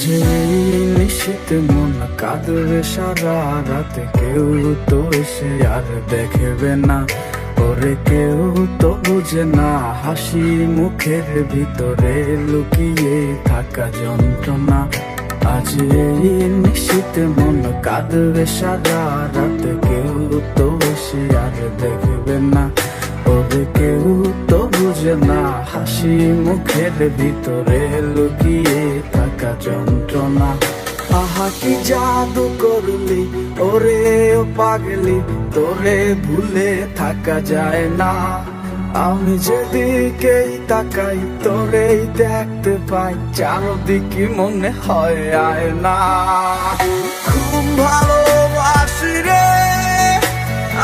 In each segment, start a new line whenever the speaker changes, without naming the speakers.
এই নিশীথ মন কাঁদবে সারা রাতে, কেউ তো এসে আর দেখবে না। ওরে কেউ তো বুঝে না হাসি মুখের ভিতরে লুকিয়ে থাকা যন্ত্রণা। আজ এই নিশীথ মন কাঁদবে সারা রাতে, কেউ তো এসে আর দেখবে না। ওরে কেউ তো বুঝে না হাসি মুখের ভিতরে লুকিয়ে থাকা যন্ত্রণা। আহা কি জাদু করলি ওরে ও পাগলি, তোরে ভুলে থাকা যায় না। আমি যেদিকেই তাকাই তোরেই দেখতে পাই, চারদিকে মনে হয় আয়না। খুব ভালোবাসি রে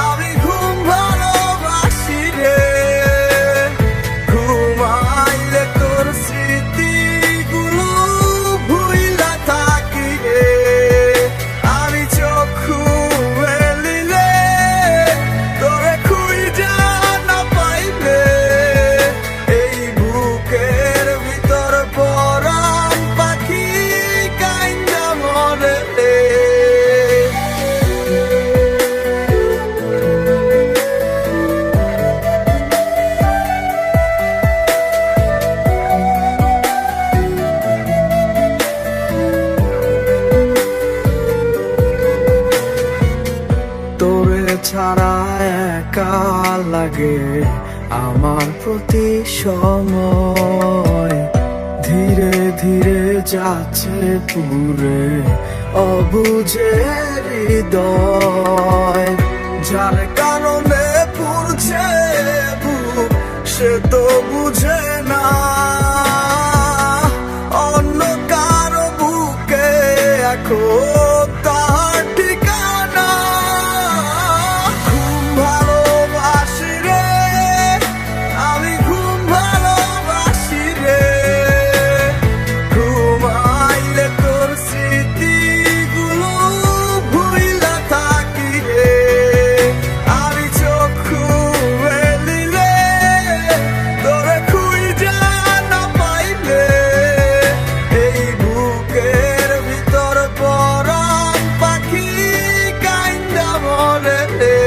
আমি, খুব ভালোবাসি রে। ঘুমাইলে তোর স্মৃতিগুলো ভুইলা থাকি রে। আমি চক্ষু মেলিলে তোরে খুঁজা না পাইলে, এই বুকের ভিতর পরাণ পাখি কাইন্দা মরে রে। তোরে ছাড়া একা লাগে আমার প্রতি সময়, ধীরে ধীরে যাচ্ছে পুরে অবুঝে হৃদয়। যার কারণে পুড়ছে বুক সে তো বুঝে না, অন্য কারো বুকে এখন তার ঠিকানা। খুব ভালোবাসি রে আমি, খুব ভালোবাসি রে। ঘুমাইলে তোর স্মৃতিগুলো ভুইলা থাকি রে। আমি চক্ষু মেলিলে তোরে খুঁজা না পাইলে, এই বুকের ভিতর পরাণ পাখি কাইন্দা মরে রে।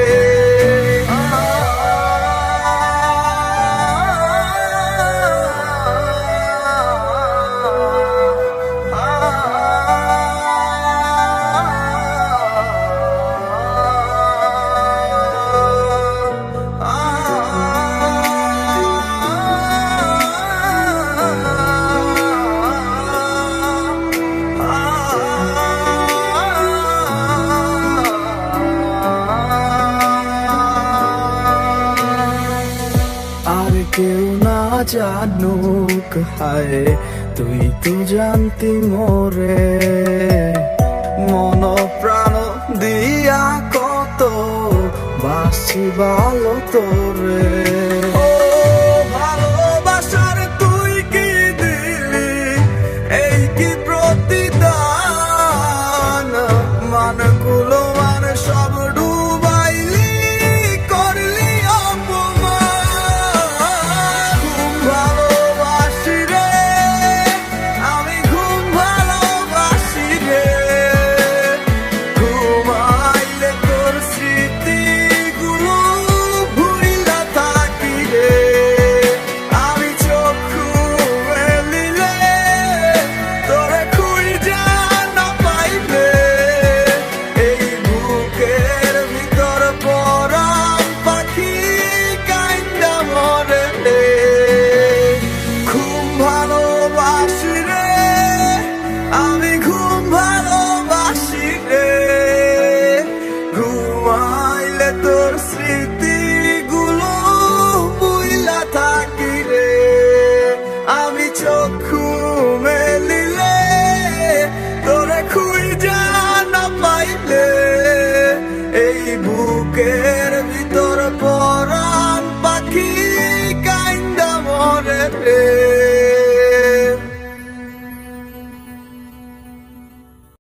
আর কেউ না জানুক হায়, তুই তো জানতি মোরে। মন প্রাণ দিয়া কত বাসি ভালো তোরে।